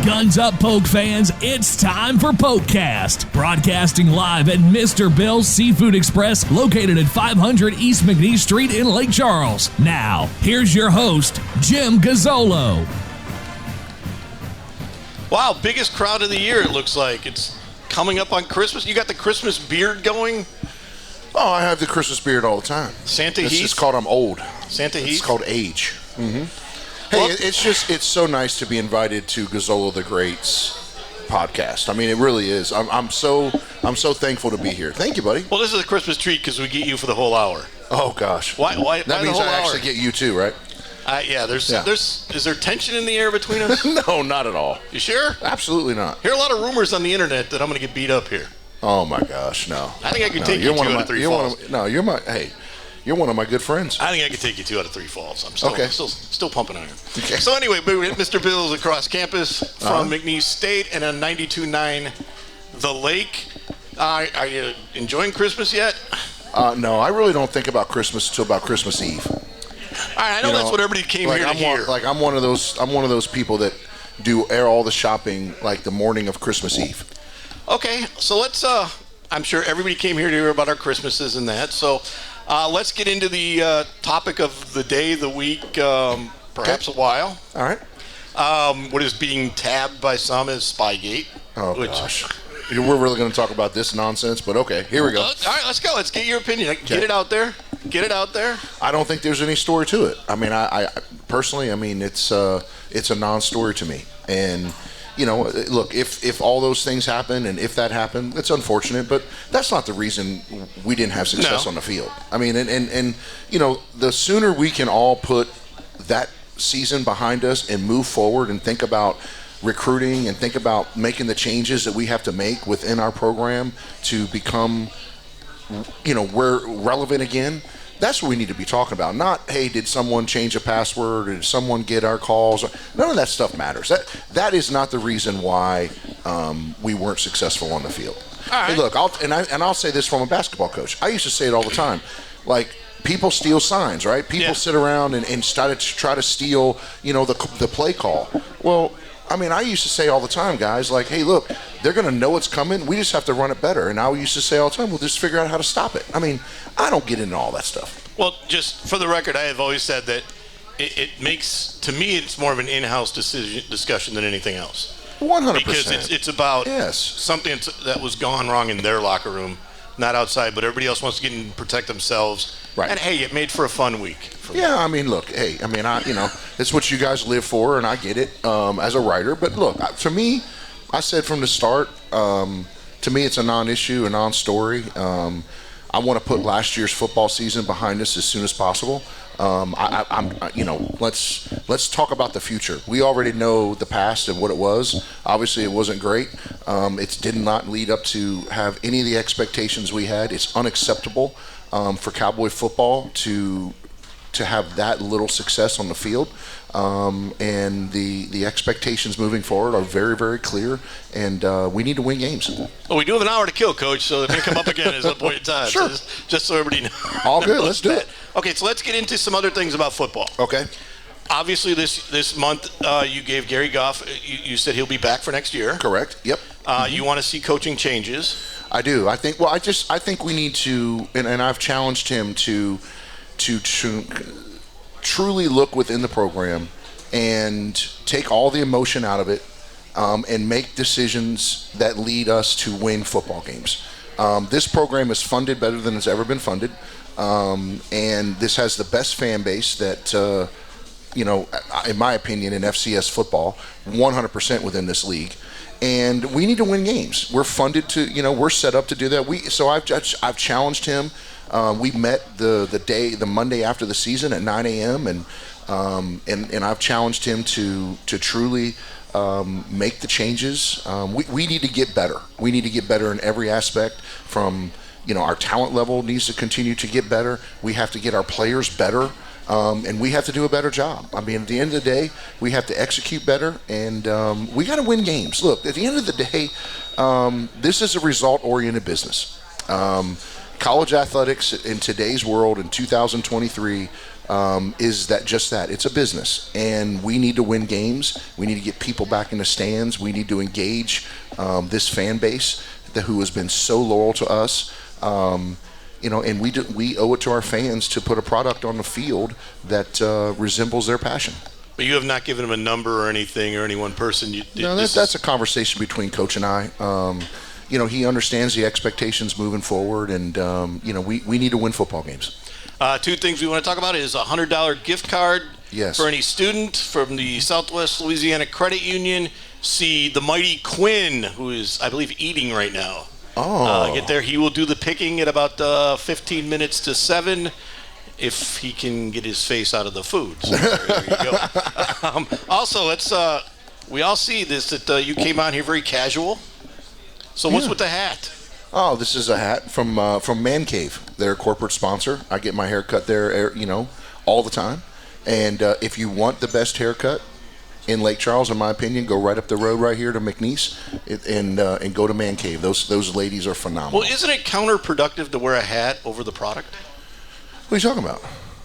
Guns up, Poke fans. It's time for PokeCast. Broadcasting live at Mr. Bill's Seafood Express, located at 500 East McNeese Street in Lake Charles. Now, here's your host, Jim Gazzolo. Wow, biggest crowd of the year, it looks like. It's coming up on Christmas. You got the Christmas beard going? Oh, I have the Christmas beard all the time. Santa Heath? It's called I'm old. Santa Heath? It's called age. Mm-hmm. Hey, it's so nice to be invited to Gazzolo the Great's podcast. I mean, it really is. I'm so thankful to be here. Thank you, buddy. Well, this is a Christmas treat because we get you for the whole hour. Oh gosh. Why that means I actually get you too, right? Is there tension in the air between us? No, not at all. You sure? Absolutely not. Hear a lot of rumors on the internet that I'm going to get beat up here. Oh my gosh, no. I think I can take you 2 out of 3 falls. You're one of my good friends. I think I can take you 2 out of 3 falls. I'm still pumping on you. Okay. So anyway, Mr. Bill's across campus from McNeese State and on 92.9 The Lake. Are you enjoying Christmas yet? No, I really don't think about Christmas until about Christmas Eve. All right, I know that's what everybody came here to hear. I'm one of those people that do all the shopping like the morning of Christmas Eve. Okay, so let's. I'm sure everybody came here to hear about our Christmases and that. So let's get into the topic of the day, the week, perhaps a while. All right. What is being tabbed by some as Spygate. Oh gosh. We're really going to talk about this nonsense, but okay, here we go. All right, let's go. Let's get your opinion. Get it out there. Get it out there. I don't think there's any story to it. I mean, I personally, it's a non-story to me. And look, if all those things happen and if that happened, it's unfortunate, but that's not the reason we didn't have success on the field. I mean, and the sooner we can all put that season behind us and move forward and think about recruiting and think about making the changes that we have to make within our program to become, we're relevant again. That's what we need to be talking about. Not, hey, did someone change a password? Or did someone get our calls? None of that stuff matters. That is not the reason why we weren't successful on the field. All right. Hey, look, I'll say this from a basketball coach. I used to say it all the time. Like, people steal signs, right? People sit around and try to steal, the play call. Well, I mean, I used to say all the time, guys, like, hey, look, they're going to know it's coming. We just have to run it better. And I used to say all the time, we'll just figure out how to stop it. I mean, I don't get into all that stuff. Well, just for the record, I have always said that it makes, to me, it's more of an in-house discussion than anything else. 100%. Because it's about something that was gone wrong in their locker room, not outside, but everybody else wants to get in and protect themselves. Right. And, hey, it made for a fun week. Yeah, I mean, look, hey, I mean, it's what you guys live for, and I get it as a writer. But look, to me, I said from the start, to me, it's a non-issue, a non-story. I want to put last year's football season behind us as soon as possible. Let's talk about the future. We already know the past and what it was. Obviously, it wasn't great. It did not lead up to have any of the expectations we had. It's unacceptable for Cowboy football to have that little success on the field. And the expectations moving forward are very, very clear, and we need to win games. Well, we do have an hour to kill, Coach, so it may come up again at some point in time. Sure. So just so everybody knows. All good, let's do it. Okay, so let's get into some other things about football. Okay. Obviously, this month you gave Gary Goff, you said he'll be back for next year. Correct, yep. You want to see coaching changes. I do. I think we need to, and I've challenged him to truly look within the program and take all the emotion out of it and make decisions that lead us to win football games. This program is funded better than it's ever been funded, and this has the best fan base that, in my opinion, in FCS football, 100% within this league. And we need to win games. We're funded to, we're set up to do that. So I've challenged him. We met the Monday after the season at 9 a.m. and I've challenged him to truly make the changes. We need to get better. We need to get better in every aspect. From our talent level needs to continue to get better. We have to get our players better. And we have to do a better job. I mean, at the end of the day, we have to execute better, and we got to win games. Look, at the end of the day, this is a result-oriented business. college athletics in today's world in 2023 is just that. It's a business, and we need to win games. We need to get people back in the stands. We need to engage this fan base who has been so loyal to us. And we owe it to our fans to put a product on the field that resembles their passion. But you have not given him a number or anything or any one person. No, that's a conversation between Coach and I. He understands the expectations moving forward, and we need to win football games. Two things we want to talk about is a $100 gift card for any student from the Southwest Louisiana Credit Union. See the mighty Quinn, who is, I believe, eating right now. Get there. He will do the picking at about 15 minutes to 7 if he can get his face out of the food. So there you go. Also, we all see this, that you came on here very casual. So what's with the hat? Oh, this is a hat from Man Cave. They're a corporate sponsor. I get my hair cut there, all the time. And if you want the best haircut in Lake Charles, in my opinion, go right up the road right here to McNeese and go to Man Cave. Those ladies are phenomenal. Well, isn't it counterproductive to wear a hat over the product? What are you talking about?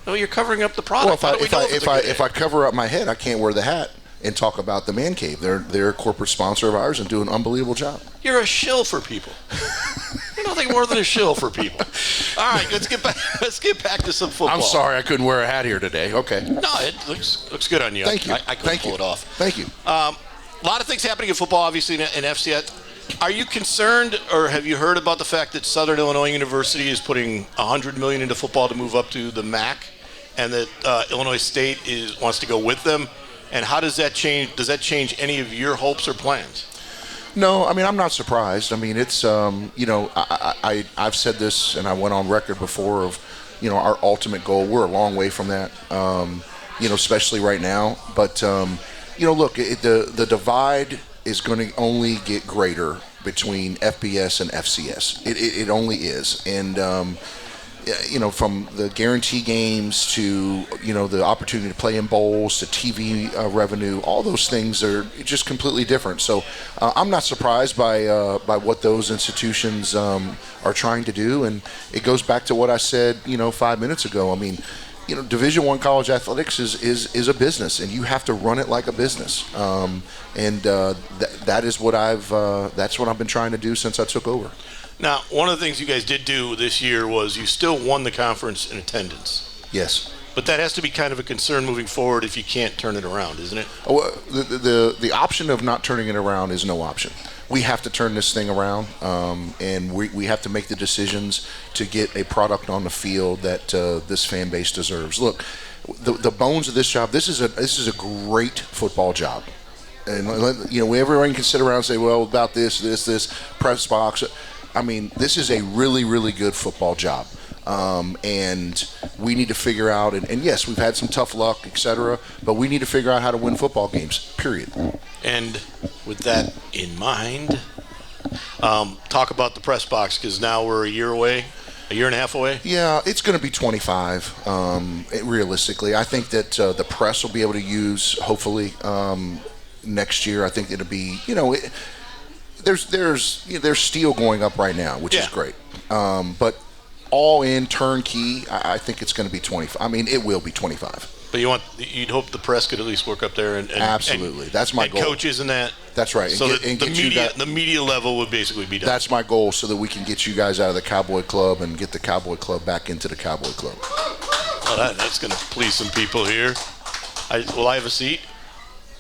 No, you're covering up the product. Well, if I cover up my head, I can't wear the hat and talk about the Man Cave. They're a corporate sponsor of ours and do an unbelievable job. You're a shill for people. You're nothing more than a shill for people. All right, let's get back to some football. I'm sorry I couldn't wear a hat here today. Okay. No, it looks good on you. Thank you. I couldn't pull it off. Thank you. A lot of things happening in football, obviously, in FCS. Are you concerned, or have you heard about the fact that Southern Illinois University is putting $100 million into football to move up to the MAC, and that Illinois State wants to go with them? And how does that change? Does that change any of your hopes or plans? No, I mean, I'm not surprised. I mean, it's I've said this, and I went on record before of our ultimate goal. We're a long way from that, especially right now. But look, the divide is going to only get greater between FBS and FCS. It only is. And, from the guarantee games to, the opportunity to play in bowls to TV revenue, all those things are just completely different. So I'm not surprised by what those institutions are trying to do. And it goes back to what I said, 5 minutes ago. I mean, Division I college athletics is a business, and you have to run it like a business. That is what that's what I've been trying to do since I took over. Now, one of the things you guys did do this year was you still won the conference in attendance. Yes. But that has to be kind of a concern moving forward if you can't turn it around, isn't it? Oh, the option of not turning it around is no option. We have to turn this thing around, and we have to make the decisions to get a product on the field that this fan base deserves. Look, the bones of this job. This is a great football job, and everyone can sit around and say, well, about this press box. I mean, this is a really, really good football job. And we need to figure out, and yes, we've had some tough luck, etc., but we need to figure out how to win football games, period. And with that in mind, talk about the press box, because now we're a year and a half away. Yeah, it's going to be 25, realistically. I think that the press will be able to use, hopefully, next year. I think it'll be, there's steel going up right now, which is great. But all in turnkey, I think it's going to be 25. I mean, it will be 25. But you'd hope the press could at least work up there and absolutely. That's my goal. Coaches and that. That's right. So the media level would basically be done. That's my goal, so that we can get you guys out of the Cowboy Club and get the Cowboy Club back into the Cowboy Club. Well, that's going to please some people here. Will I have a seat?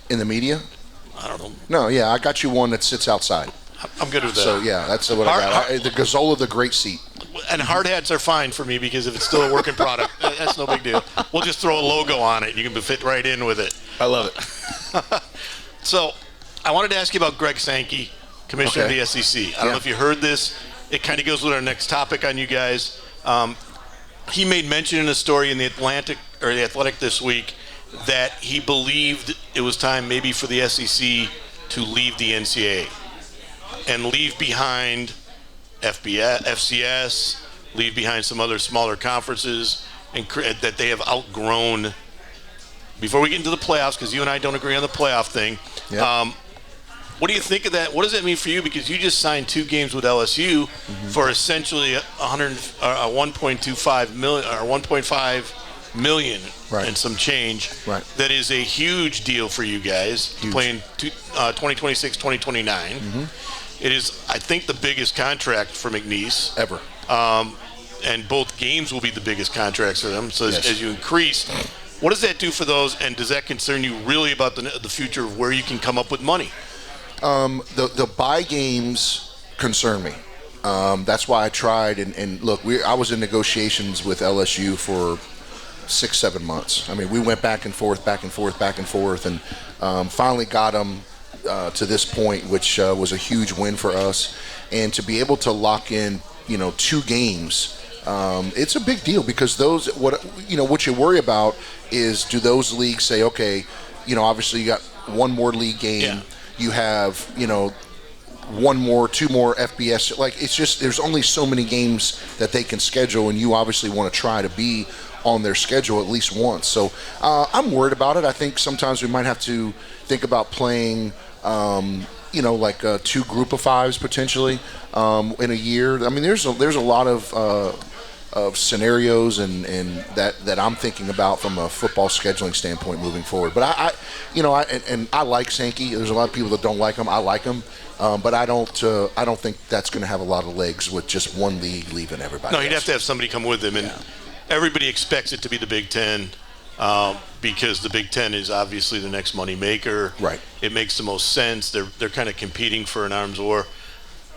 In the media? I don't know. No, yeah, I got you one that sits outside. I'm good with that. So, yeah, that's what I got. The Gazzola, the great seat. And hard hats are fine for me, because if it's still a working product, that's no big deal. We'll just throw a logo on it. You can fit right in with it. I love it. So I wanted to ask you about Greg Sankey, Commissioner of the SEC. I don't know if you heard this. It kind of goes with our next topic on you guys. He made mention in a story in the Athletic this week that he believed it was time maybe for the SEC to leave the NCAA and leave behind FCS, leave behind some other smaller conferences, and that they have outgrown. Before we get into the playoffs, because you and I don't agree on the playoff thing, What do you think of that? What does that mean for you? Because you just signed 2 games with LSU for essentially 1.25 million or 1.5 million and some change. Right. That is a huge deal for you guys playing 2026, 2029. It is, I think, the biggest contract for McNeese ever. And both games will be the biggest contracts for them. So as you increase, what does that do for those? And does that concern you really about the future of where you can come up with money? The bye games concern me. That's why I tried. And look, I was in negotiations with LSU for 6-7 months. I mean, we went back and forth, and finally got them to this point, which was a huge win for us. And to be able to lock in, 2 games, it's a big deal because what you worry about is, do those leagues say, okay, obviously you got one more league game. Yeah. You have, 2 more FBS. Like, it's just, there's only so many games that they can schedule, and you obviously want to try to be on their schedule at least once. So I'm worried about it. I think sometimes we might have to think about playing, like 2 group of 5s potentially in a year. I mean, there's a lot of scenarios and that I'm thinking about from a football scheduling standpoint moving forward. But I like Sankey. There's a lot of people that don't like him. I like him, but I don't think that's going to have a lot of legs with just one league leaving everybody. No, you'd have to have somebody come with him, and everybody expects it to be the Big Ten because the Big Ten is obviously the next money maker. Right. It makes the most sense. They're kind of competing for an arms war.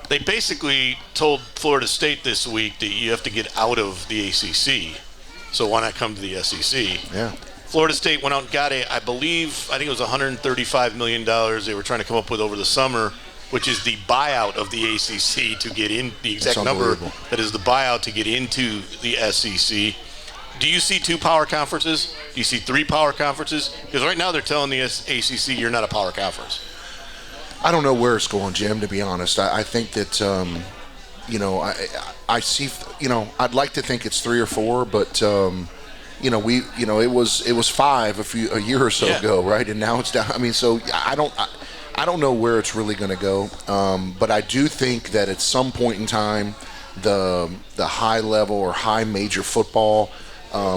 They basically told Florida State this week that you have to get out of the ACC. So why not come to the SEC? Yeah. Florida State went out and got I think it was $135 million they were trying to come up with over the summer, which is the buyout of the ACC to get in, the exact number that is the buyout to get into the SEC. Do you see 2 power conferences? Do you see 3 power conferences? Because right now they're telling the ACC you're not a power conference. I don't know where it's going, Jim, to be honest. I think that, I see, I'd like to think it's 3 or 4, but, it was 5 a year or so ago, right? And now it's down. I mean, so I don't know where it's really going to go. But I do think that at some point in time, the high level or high major football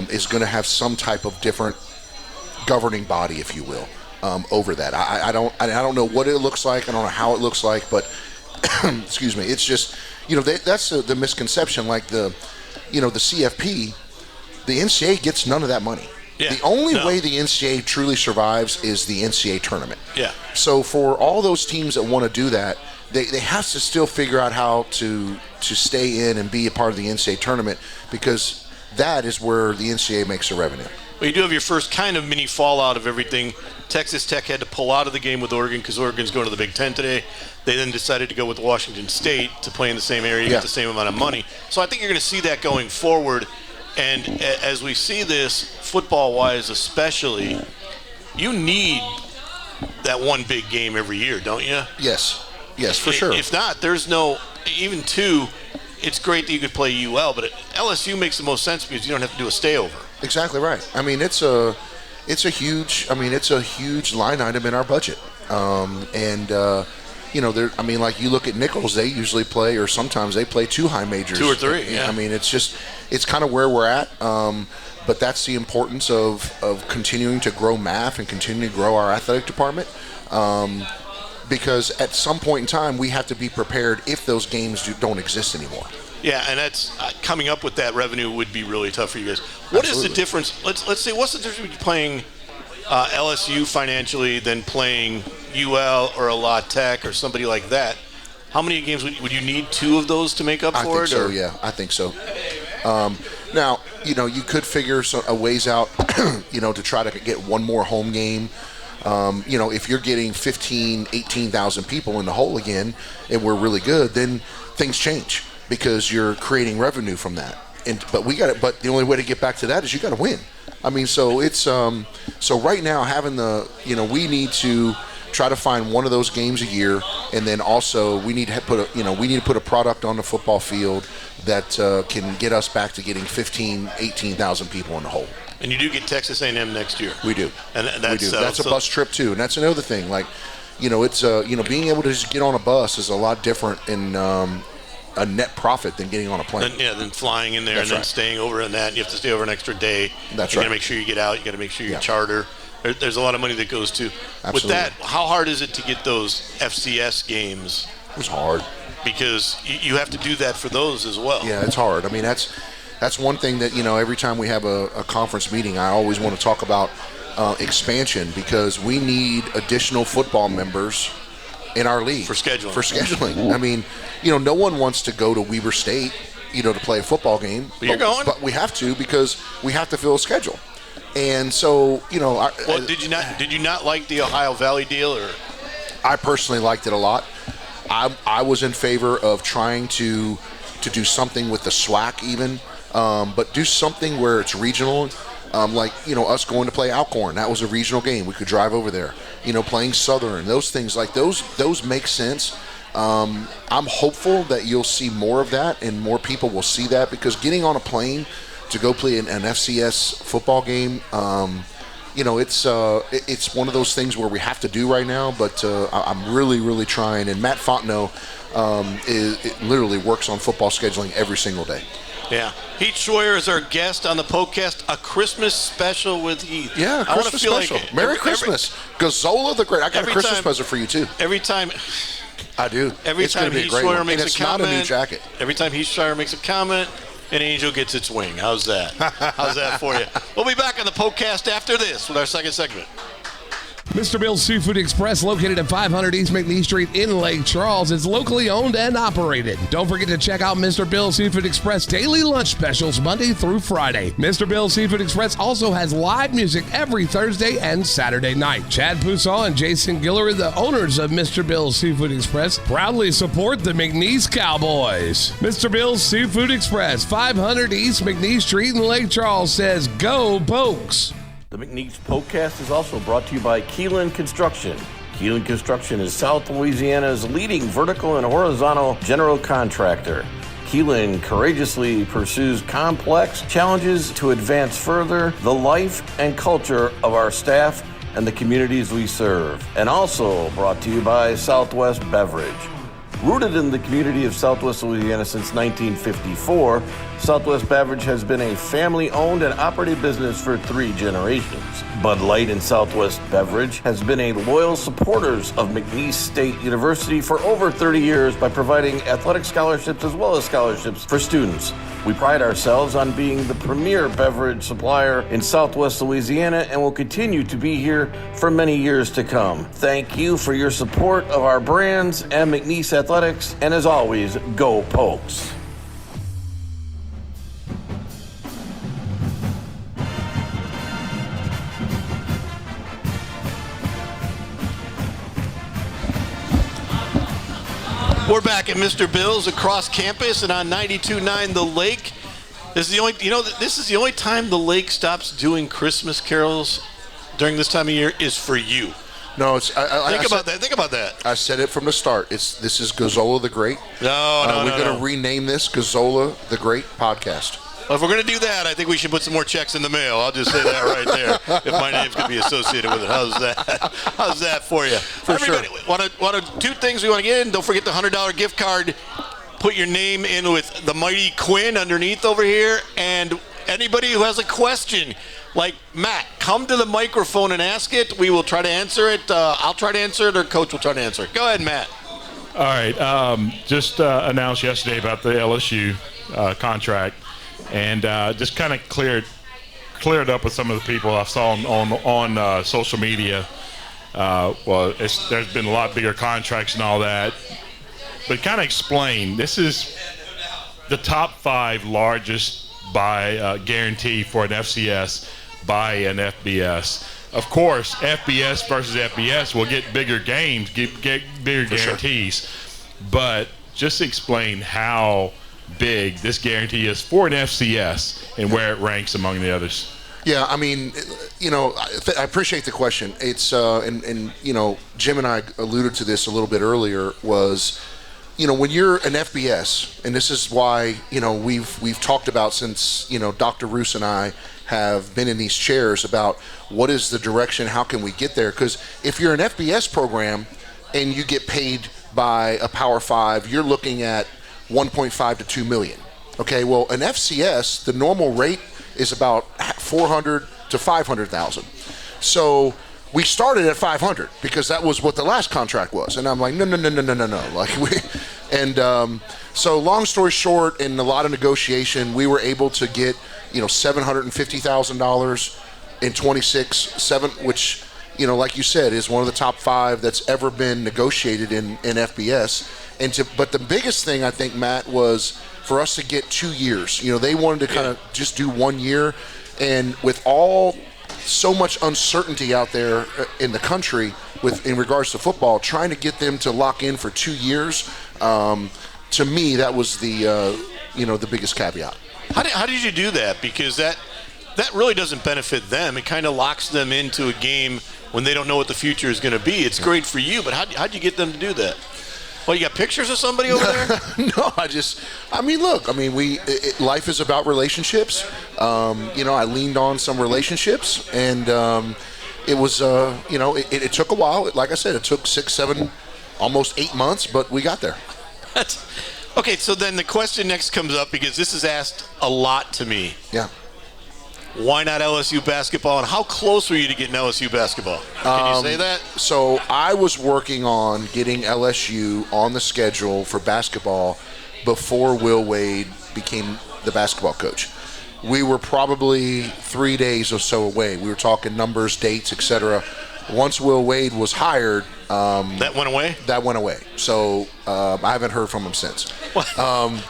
is going to have some type of different governing body, if you will. Over that, I don't know what it looks like. I don't know how it looks like, but excuse me. It's just that's the misconception. Like the CFP, the NCAA gets none of that money. Yeah, the only way the NCAA truly survives is the NCAA tournament. Yeah. So for all those teams that want to do that, they have to still figure out how to stay in and be a part of the NCAA tournament, because that is where the NCAA makes their revenue. Well, you do have your first kind of mini fallout of everything. Texas Tech had to pull out of the game with Oregon because Oregon's going to the Big Ten today. They then decided to go with Washington State to play in the same area, get the same amount of money. So I think you're going to see that going forward. And as we see this, football-wise especially, you need that one big game every year, don't you? Yes, for sure. If not, there's no – even 2, it's great that you could play UL, but LSU makes the most sense because you don't have to do a stayover. Exactly right. I mean, it's a huge line item in our budget. Like you look at Nichols, they usually play, or sometimes they play 2 high majors. 2 or 3, yeah. I mean, it's kind of where we're at. But that's the importance of continuing to grow math and continuing to grow our athletic department. Because at some point in time, we have to be prepared if those games don't exist anymore. Yeah, and that's coming up with that revenue would be really tough for you guys. What is the difference? Let's say, what's the difference between playing LSU financially than playing UL or a La Tech or somebody like that? How many games would you need 2 of those to make up for it? I think so. Now, you could figure a ways out, to try to get one more home game. If you're getting 18,000 people in the hole again and we're really good, then things change, because you're creating revenue from that. But the only way to get back to that is you got to win. I mean, so it's so right now having we need to try to find one of those games a year, and then also we need to put a product on the football field that can get us back to getting 18,000 people in the hole. And you do get Texas A&M next year. We do. And we do. That's a bus trip too, and that's another thing. Like, it's being able to just get on a bus is a lot different in a net profit than getting on a plane. Than flying in there. That's and then staying over in that. And you have to stay over an extra day. That's you right. got to make sure you get out. You got to make sure you charter. There's a lot of money that goes to. Absolutely. With that, how hard is it to get those FCS games? It's hard. Because you have to do that for those as well. Yeah, it's hard. I mean, that's one thing that, every time we have a conference meeting, I always want to talk about expansion, because we need additional football members in our league. For scheduling. I mean, no one wants to go to Weber State, to play a football game. But you're going. But we have to, because we have to fill a schedule. And so, did you not like the Ohio Valley deal? Or I personally liked it a lot. I was in favor of trying to do something with the SWAC even, but do something where it's regional. Like, us going to play Alcorn. That was a regional game. We could drive over there. Playing Southern. Those things, like those make sense. I'm hopeful that you'll see more of that and more people will see that, because getting on a plane to go play an FCS football game, it's one of those things where we have to do right now, but I'm really, really trying. And Matt Fontenot literally works on football scheduling every single day. Yeah. Heath Schroyer is our guest on the PokeCast, a Christmas special with Heath. Yeah, Christmas special. Merry Christmas. Gazola the Great. I got a Christmas present for you, too. Every time. I do. Every time Heath Schroyer makes a comment. Not a new jacket. Every time Heath Schroyer makes a comment, an angel gets its wing. How's that? How's that for you? We'll be back on the PokeCast after this with our second segment. Mr. Bill's Seafood Express, located at 500 East McNeese Street in Lake Charles, is locally owned and operated. Don't forget to check out Mr. Bill's Seafood Express daily lunch specials Monday through Friday. Mr. Bill's Seafood Express also has live music every Thursday and Saturday night. Chad Pusall and Jason Giller, the owners of Mr. Bill's Seafood Express, proudly support the McNeese Cowboys. Mr. Bill's Seafood Express, 500 East McNeese Street in Lake Charles, says, "Go Pokes!" The McNeese PokeCast is also brought to you by Keelan Construction. Keelan Construction is South Louisiana's leading vertical and horizontal general contractor. Keelan courageously pursues complex challenges to advance further the life and culture of our staff and the communities we serve. And also brought to you by Southwest Beverage. Rooted in the community of Southwest Louisiana since 1954, Southwest Beverage has been a family-owned and operated business for 3 generations. Bud Light and Southwest Beverage has been a loyal supporters of McNeese State University for over 30 years by providing athletic scholarships as well as scholarships for students. We pride ourselves on being the premier beverage supplier in Southwest Louisiana and will continue to be here for many years to come. Thank you for your support of our brands and McNeese Athletics, and as always, go Pokes! We're back at Mr. Bill's across campus and on 92.9 The Lake. This is the only time the Lake stops doing Christmas carols during this time of year is for you. No, it's. Think about that. I said it from the start. This is Gazola the Great. No. We're going to rename this Gazola the Great Podcast. Well, if we're going to do that, I think we should put some more checks in the mail. I'll just say that right there. If my name's going to be associated with it, how's that? How's that for you? Everybody, sure. 2 things we want to get in. Don't forget the $100 gift card. Put your name in with the Mighty Quinn underneath over here. And anybody who has a question, like Matt, come to the microphone and ask it. We will try to answer it. I'll try to answer it, or Coach will try to answer it. Go ahead, Matt. All right. Just announced yesterday about the LSU contract, and just kind of cleared up with some of the people I saw on social media. There's been a lot bigger contracts and all that, but kind of explain. This is the top 5 largest by guarantee for an FCS by an FBS. Of course, FBS versus FBS will get bigger games, get bigger guarantees, sure. But just explain how big this guarantee is for an FCS and where it ranks among the others. Yeah, I mean, I appreciate the question. It's and Jim and I alluded to this a little bit earlier. Was when you're an FBS, and this is why we've talked about since Dr. Roos and I have been in these chairs about what is the direction, how can we get there? Because if you're an FBS program, and you get paid by a Power 5, you're looking at 1.5 to 2 million. Okay, well, an FCS, the normal rate is about 400 to 500,000. So we started at 500 because that was what the last contract was, and I'm like, no. Like so long story short, in a lot of negotiation, we were able to get $750,000 in 26-7, which like you said, is one of the top 5 that's ever been negotiated in FBS. But the biggest thing I think, Matt, was for us to get 2 years. They wanted to kind of just do 1 year, and with so much uncertainty out there in the country in regards to football, trying to get them to lock in for 2 years, to me, that was the biggest caveat. How did you do that? Because that really doesn't benefit them. It kind of locks them into a game when they don't know what the future is going to be. It's great for you, but how'd you get them to do that? Well, you got pictures of somebody over there? No, life is about relationships. I leaned on some relationships, and it was, it took a while. Like I said, it took 6, 7, almost 8 months, but we got there. Okay, so then the question next comes up, because this is asked a lot to me. Yeah. Why not LSU basketball, and how close were you to getting LSU basketball? Can you say that? So I was working on getting LSU on the schedule for basketball before Will Wade became the basketball coach. We were probably 3 days or so away. We were talking numbers, dates, etc. Once Will Wade was hired, that went away. That went away. So I haven't heard from him since.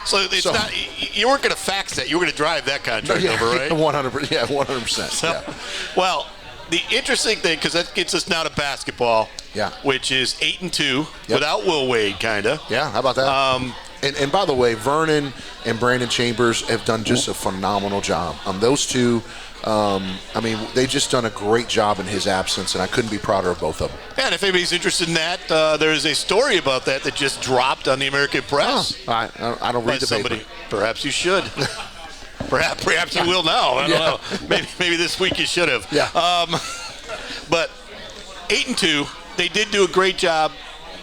So it's not. You weren't going to fax that. You were going to drive that contract over, right? 100%. Yeah, 100%. Well, the interesting thing, because that gets us now to basketball. Yeah. Which is 8-2 without Will Wade, kind of. Yeah. How about that? And by the way, Vernon and Brandon Chambers have done just a phenomenal job. Those two. They've just done a great job in his absence, and I couldn't be prouder of both of them. Yeah, and if anybody's interested in that, there is a story about that just dropped on the American Press. I don't read the paper. Perhaps you should. Perhaps you will now. I don't know. Maybe this week you should have. Yeah. But 8-2, they did do a great job.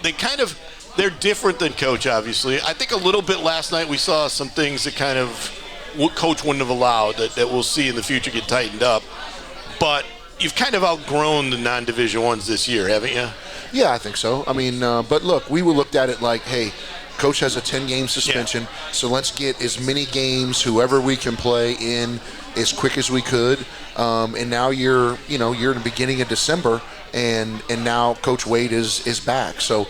They're different than Coach, obviously. I think a little bit last night we saw some things that kind of Coach wouldn't have allowed that we'll see in the future get tightened up. But you've kind of outgrown the non-Division ones this year, haven't you? Yeah, I think so. But look, we looked at it like, hey, Coach has a 10-game suspension, so let's get as many games, whoever we can play in, as quick as we could. And now you're in the beginning of December, and now Coach Wade is back. So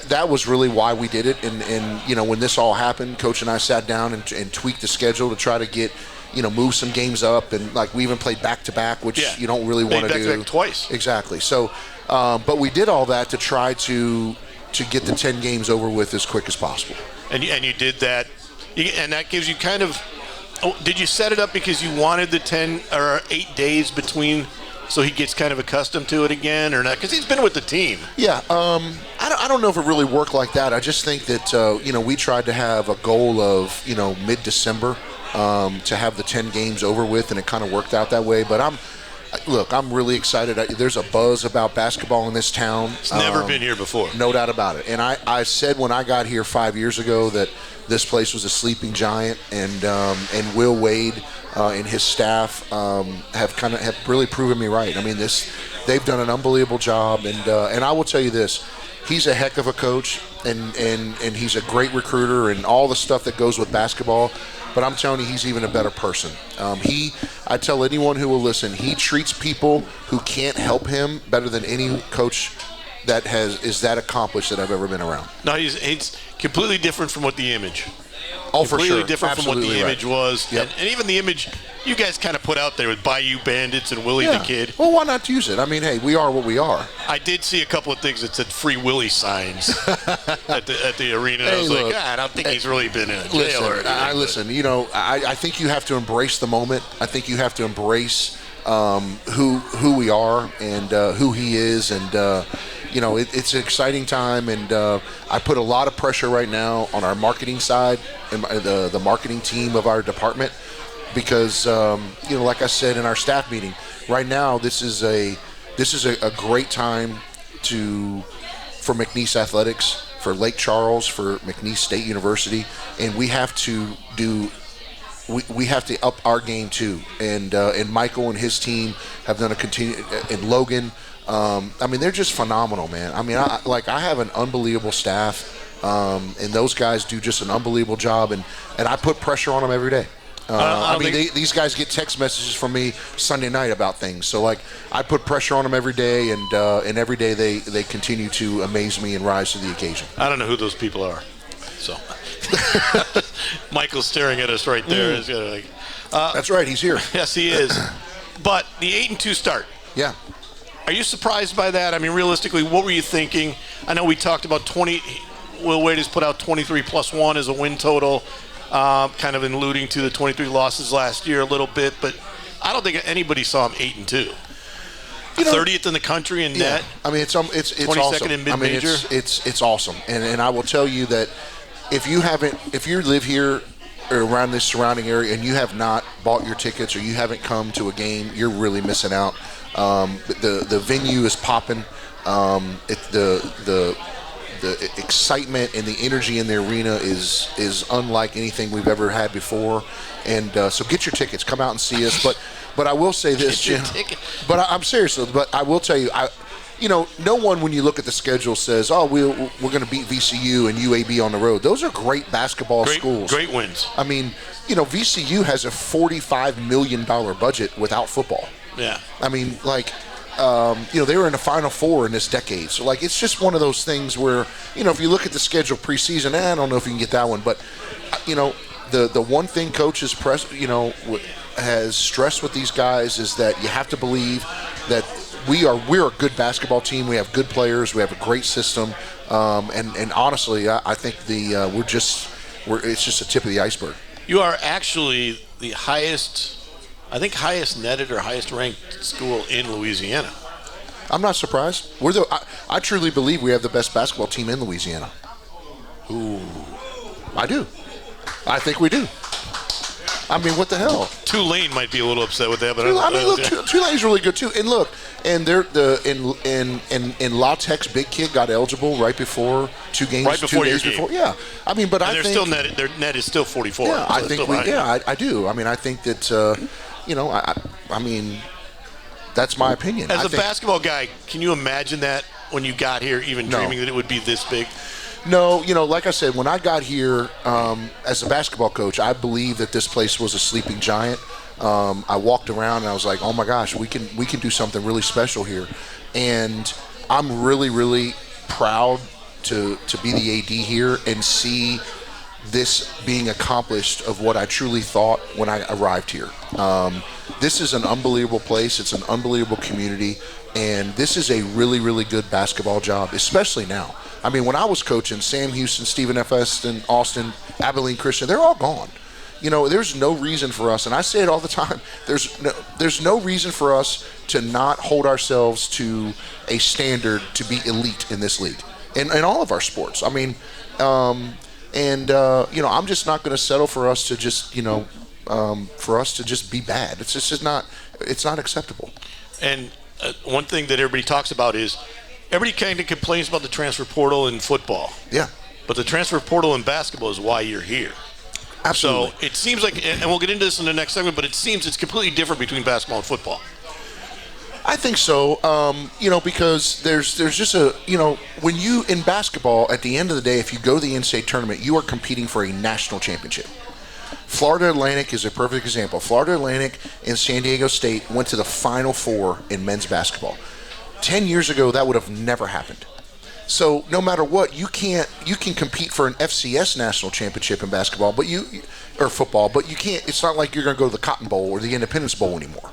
that was really why we did it. And when this all happened, Coach and I sat down and tweaked the schedule to try to get, move some games up. And like we even played back-to-back, which you don't really want to do. Back-to-back twice. Exactly. So, but we did all that to try to get the 10 games over with as quick as possible. And you did that. And that gives you kind of did you set it up because you wanted the 10 or 8 days between so he gets kind of accustomed to it again, or not? Because he's been with the team. Yeah, I don't know if it really worked like that. I just think that we tried to have a goal of mid-December to have the 10 games over with, and it kind of worked out that way. But I'm really excited. There's a buzz about basketball in this town. It's never been here before. No doubt about it. And I said when I got here 5 years ago that this place was a sleeping giant, and Will Wade and his staff have really proven me right. They've done an unbelievable job, and I will tell you this: he's a heck of a coach, and he's a great recruiter, and all the stuff that goes with basketball. But I'm telling you, he's even a better person. I tell anyone who will listen, he treats people who can't help him better than any coach that is that accomplished that I've ever been around. No, he's completely different from what the image. Oh, for sure. Completely different Absolutely from what the image was. Yep. And even the image you guys kind of put out there with Bayou Bandits and Willie the Kid. Well, why not use it? Hey, we are what we are. I did see a couple of things that said Free Willie signs at the arena. Hey, I was like, I don't think he's really been in a jail or anything. I think you have to embrace the moment. I think you have to embrace who we are and who he is, and it's an exciting time, and I put a lot of pressure right now on our marketing side and the marketing team of our department, because like I said in our staff meeting, right now this is a great time for McNeese Athletics, for Lake Charles, for McNeese State University, and we have to up our game too. And Michael and his team have done and Logan. I mean, they're just phenomenal, man. I mean, I have an unbelievable staff, and those guys do just an unbelievable job, and I put pressure on them every day. These guys get text messages from me Sunday night about things. So, I put pressure on them every day, and every day they continue to amaze me and rise to the occasion. I don't know who those people are. So, Michael's staring at us right there. That's right, he's here. Yes, he is. But the 8-2 start. Yeah. Are you surprised by that? I mean, realistically, what were you thinking? I know we talked about 20. Will Wade has put out 23 plus 1 as a win total. Kind of alluding to the 23 losses last year a little bit, but I don't think anybody saw him 8-2. 30th in the country in net. I mean, it's 22nd awesome. in mid-major. I mean, it's awesome, and I will tell you that if you live here or around this surrounding area and you have not bought your tickets or you haven't come to a game, you're really missing out. The venue is popping. The excitement and the energy in the arena is unlike anything we've ever had before, and so get your tickets, come out and see us. But I will say this, Jim. But I'm serious. But I will tell you, no one when you look at the schedule says, "Oh, we're going to beat VCU and UAB on the road." Those are great basketball schools. Great wins. I mean, VCU has a $45 million budget without football. Yeah. I mean, they were in the Final Four in this decade. So, it's just one of those things where, if you look at the schedule preseason, I don't know if you can get that one. But, the one thing Coach has stressed with these guys is that you have to believe that we're a good basketball team. We have good players. We have a great system. And honestly, I think it's just a tip of the iceberg. You are actually the highest netted or highest ranked school in Louisiana. I'm not surprised. I truly believe we have the best basketball team in Louisiana. Ooh. I do. I think we do. I mean, what the hell? Tulane might be a little upset with that, but Tulane's really good too. And look, and in La Tech's big kid got eligible right before 2 games. Right before 2 days your game. before. Yeah. I mean, but I think still their net is still 44. Yeah, so I think I do. I mean, I think that I mean, that's my opinion. As a basketball guy, can you imagine that when you got here, even dreaming that it would be this big? No, like I said, when I got here as a basketball coach, I believed that this place was a sleeping giant. I walked around and I was like, oh my gosh, we can do something really special here. And I'm really, really proud to be the AD here and see this being accomplished of what I truly thought when I arrived here. This is an unbelievable place. It's an unbelievable community. And this is a really, really good basketball job, especially now. I mean, when I was coaching, Sam Houston, Stephen F. Eston, Austin, Abilene Christian, they're all gone. There's no reason for us, and I say it all the time, there's no reason for us to not hold ourselves to a standard to be elite in this league, in all of our sports. I mean, I'm just not going to settle for us to just, be bad. It's just not acceptable. And one thing that everybody talks about is everybody kind of complains about the transfer portal in football. Yeah. But the transfer portal in basketball is why you're here. Absolutely. So it seems like, and we'll get into this in the next segment, but it seems it's completely different between basketball and football. I think so, because there's just when you, in basketball, at the end of the day, if you go to the NCAA tournament, you are competing for a national championship. Florida Atlantic is a perfect example. Florida Atlantic and San Diego State went to the Final Four in men's basketball. 10 years ago, that would have never happened. So no matter what, you can compete for an FCS national championship in basketball, or football, but you can't. It's not like you're going to go to the Cotton Bowl or the Independence Bowl anymore.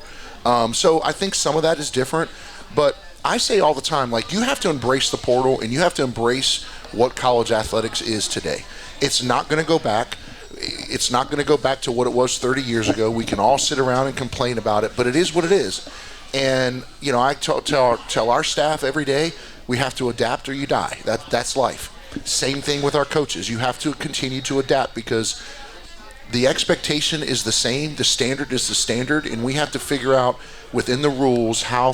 So I think some of that is different, but I say all the time, you have to embrace the portal and you have to embrace what college athletics is today. It's not going to go back. It's not going to go back to what it was 30 years ago. We can all sit around and complain about it, but it is what it is. And, I tell our staff every day, we have to adapt or you die. That's life. Same thing with our coaches. You have to continue to adapt because the expectation is the same, the standard is the standard, and we have to figure out within the rules how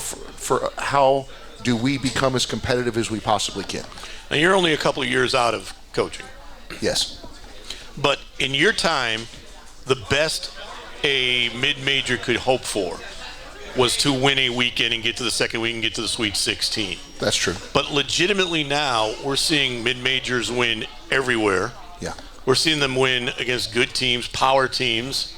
do we become as competitive as we possibly can. Now, you're only a couple of years out of coaching. Yes. But in your time, the best a mid-major could hope for was to win a weekend and get to the second week and get to the Sweet 16. That's true. But legitimately now, we're seeing mid-majors win everywhere. Yeah. We're seeing them win against good teams, power teams.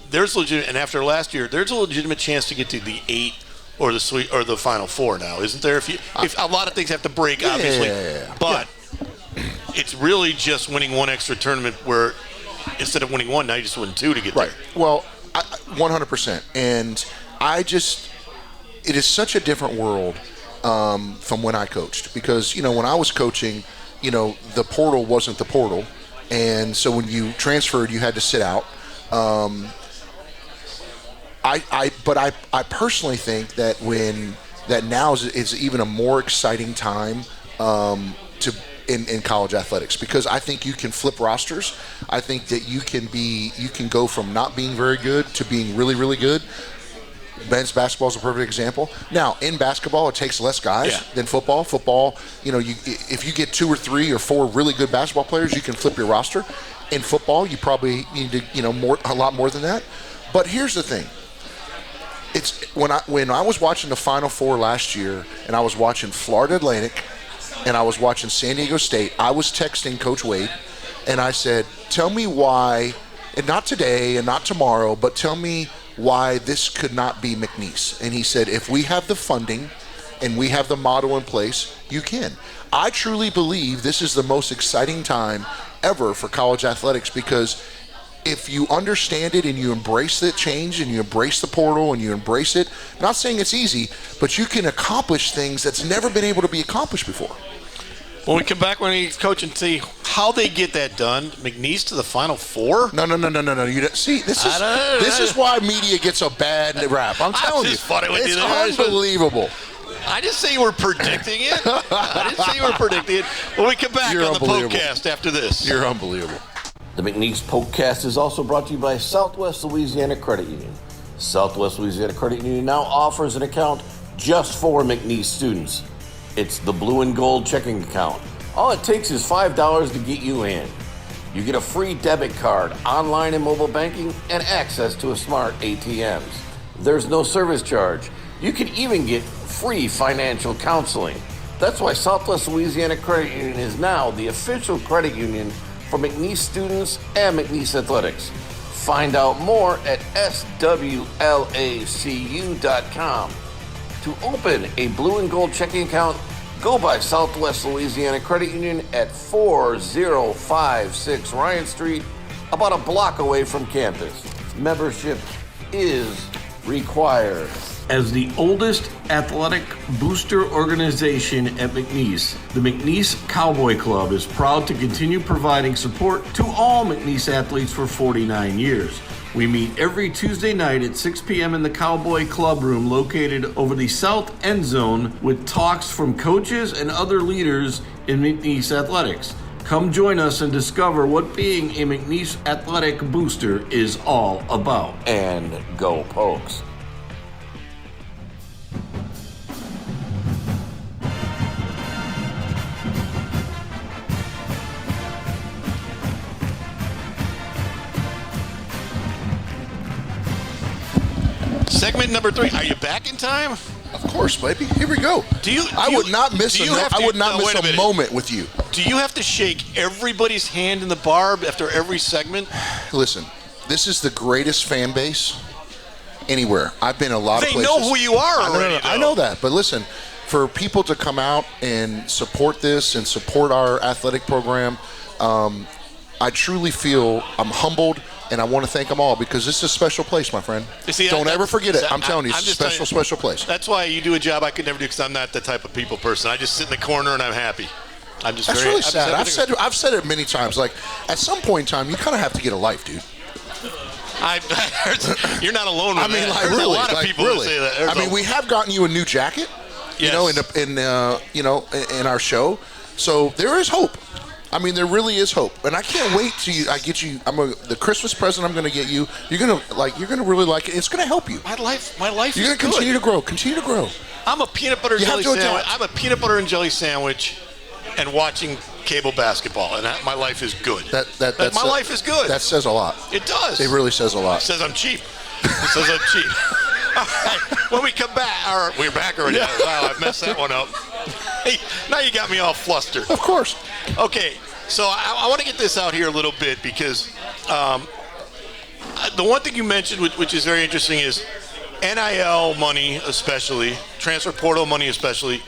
There's legit, and after last year, there's a legitimate chance to get to the 8 or the Sweet or the Final Four now, isn't there? If a lot of things have to break, obviously, but it's really just winning one extra tournament where instead of winning one, now you just win 2 to get there. Well, 100%, and it is such a different world from when I coached, because when I was coaching, the portal wasn't the portal, and so when you transferred, you had to sit out. But I personally think that now is even a more exciting time in college athletics, because I think you can flip rosters. I think that you can go from not being very good to being really, really good. Men's basketball is a perfect example. Now, in basketball, it takes less guys than football. Football, if you get 2 or 3 or 4 really good basketball players, you can flip your roster. In football, you probably need to, a lot more than that. But here's the thing. It's when I was watching the Final Four last year, and I was watching Florida Atlantic, and I was watching San Diego State, I was texting Coach Wade, and I said, tell me why, and not today and not tomorrow, but tell me why this could not be McNeese. And he said, if we have the funding and we have the model in place, you can. I truly believe this is the most exciting time ever for college athletics, because if you understand it and you embrace the change and you embrace the portal and you embrace it, I'm not saying it's easy, but you can accomplish things that's never been able to be accomplished before. When we come back, when he's coaching, see how they get that done. McNeese to the Final Four? No. See, this is why media gets a bad rap. I'm telling you, it's unbelievable. I didn't say you were predicting it. When we come back on the PokeCast after this. You're unbelievable. The McNeese PokeCast is also brought to you by Southwest Louisiana Credit Union. Southwest Louisiana Credit Union now offers an account just for McNeese students. It's the blue and gold checking account. All it takes is $5 to get you in. You get a free debit card, online and mobile banking, and access to a smart ATMs. There's no service charge. You can even get free financial counseling. That's why Southwest Louisiana Credit Union is now the official credit union for McNeese students and McNeese athletics. Find out more at swlacu.com. To open a blue and gold checking account, go by Southwest Louisiana Credit Union at 4056 Ryan Street, about a block away from campus. Membership is required. As the oldest athletic booster organization at McNeese, the McNeese Cowboy Club is proud to continue providing support to all McNeese athletes for 49 years. We meet every Tuesday night at 6 p.m. in the Cowboy Club room located over the south end zone with talks from coaches and other leaders in McNeese athletics. Come join us and discover what being a McNeese athletic booster is all about. And go Pokes. Segment number 3. Are you back in time? Of course, baby. Here we go. I would not miss a moment with you. Do you have to shake everybody's hand in the bar after every segment? Listen, this is the greatest fan base anywhere. I've been a lot of places. They know who you are already. I know that. But listen, for people to come out and support this and support our athletic program, I truly feel I'm humbled. And I want to thank them all, because this is a special place, my friend. Don't ever forget it. I'm telling you, it's a special place. That's why you do a job I could never do, because I'm not the type of people person. I just sit in the corner and I'm happy. That's really sad. I've said it many times. Like, at some point in time, you kind of have to get a life, dude. You're not alone with that. There's really, a lot of people who say that. We have gotten you a new jacket, in our show. So there is hope. There really is hope, and I can't wait till get you. The Christmas present I'm going to get you. You're gonna really like it. It's going to help you. My life. You're going to continue to grow. I'm a peanut butter jelly sandwich. I'm a peanut butter and jelly sandwich, and watching cable basketball, and my life is good. My life is good. That says a lot. It does. It really says a lot. It says I'm cheap. It says I'm cheap. All right, when we come back, we're back already. Yeah. Wow, I messed that one up. Hey, now you got me all flustered. Of course. Okay, so I want to get this out here a little bit because the one thing you mentioned, which is very interesting, is NIL money, especially transfer portal money, especially,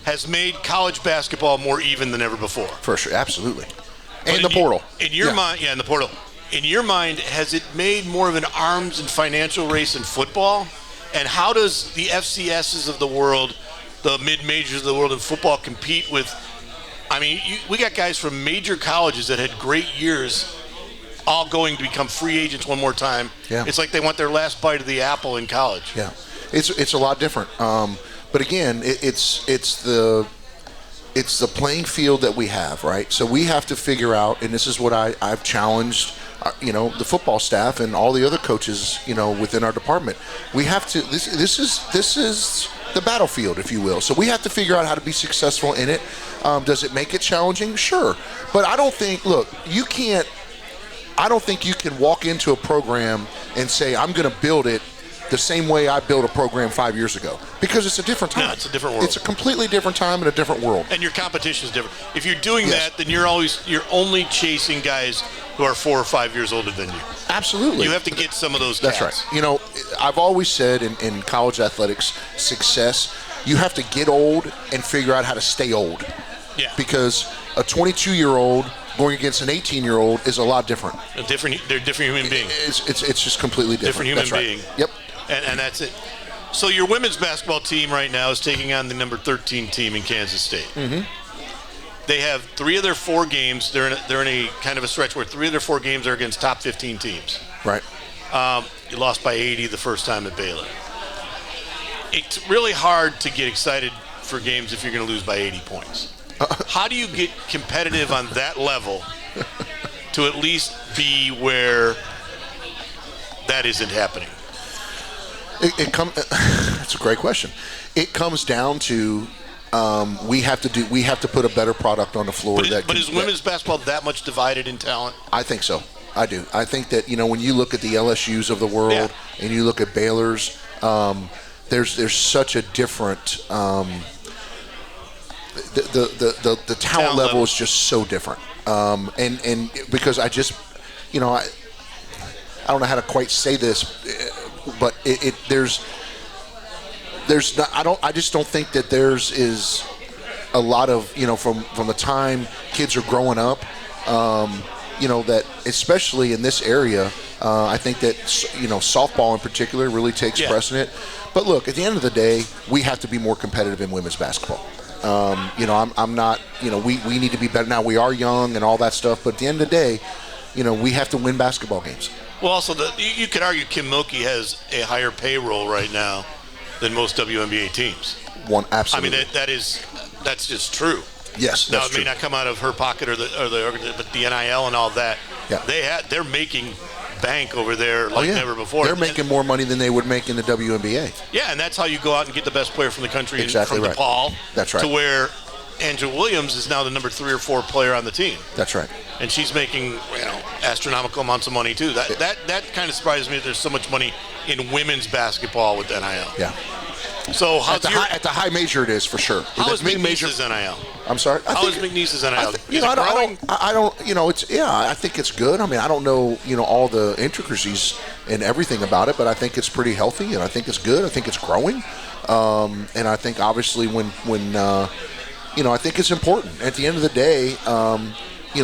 has made college basketball more even than ever before. For sure, absolutely. And the portal. In your mind, in the portal. In your mind, has it made more of an arms and financial race in football? And how does the FCSs of the world, the mid-majors of the world in football compete with? I mean, we got guys from major colleges that had great years, all going to become free agents one more time. Yeah. It's like they want their last bite of the apple in college. Yeah, it's a lot different. But again, it's the playing field that we have, right? So we have to figure out, and this is what I've challenged, the football staff and all the other coaches, within our department. We have to. This is the battlefield, if you will. So we have to figure out how to be successful in it. Does it make it challenging? Sure, but I don't think. Look, you can't. I don't think you can walk into a program and say, I'm going to build it the same way I built a program 5 years ago, because it's a different time. No, it's a different world. It's a completely different time and a different world. And your competition is different. If you're doing that, then you're only chasing guys who are 4 or 5 years older than you. Absolutely. You have to get some of those cats. That's right. I've always said in college athletics, success, you have to get old and figure out how to stay old. Yeah. Because a 22-year-old going against an 18-year-old is a lot different. They're different human beings. It's just completely different. Different human being. Yep. And that's it. So your women's basketball team right now is taking on the number 13 team in Kansas State. Mm-hmm. They have 3 of their 4 games. They're in a kind of a stretch where 3 of their 4 games are against top 15 teams. Right. You lost by 80 the first time at Baylor. It's really hard to get excited for games if you're going to lose by 80 points. How do you get competitive on that level to at least be where that isn't happening? That's a great question. It comes down to we have to put a better product on the floor. But is women's basketball that much divided in talent? I think so. I do. I think that when you look at the LSUs of the world and you look at Baylor's, there's such a different. The talent level is just so different, and because I just, I don't know how to quite say this, but there's not, I just don't think that there's is a lot of from the time kids are growing up, that especially in this area, I think that softball in particular really takes precedent. But look, at the end of the day, we have to be more competitive in women's basketball. I'm not, we need to be better. Now, we are young and all that stuff, but at the end of the day, we have to win basketball games. Well, also, you could argue Kim Mulkey has a higher payroll right now than most WNBA teams. Absolutely. I mean, that's just true. Yes, now, it may not come out of her pocket but the NIL and all that. Yeah. They're making bank over there like never before. They're making more money than they would make in the WNBA. Yeah, and that's how you go out and get the best player from the country exactly from right. DePaul. That's right. To where Angela Williams is now the number 3 or 4 player on the team. That's right. And she's making astronomical amounts of money too. That kind of surprises me that there's so much money in women's basketball with NIL. Yeah. So at the high major it is for sure. How is McNeese's NIL? I'm sorry. How is McNeese's NIL? I think it's good. I mean, I don't know, all the intricacies and everything about it, but I think it's pretty healthy and I think it's good. I think it's growing, and I think obviously when I think it's important. At the end of the day,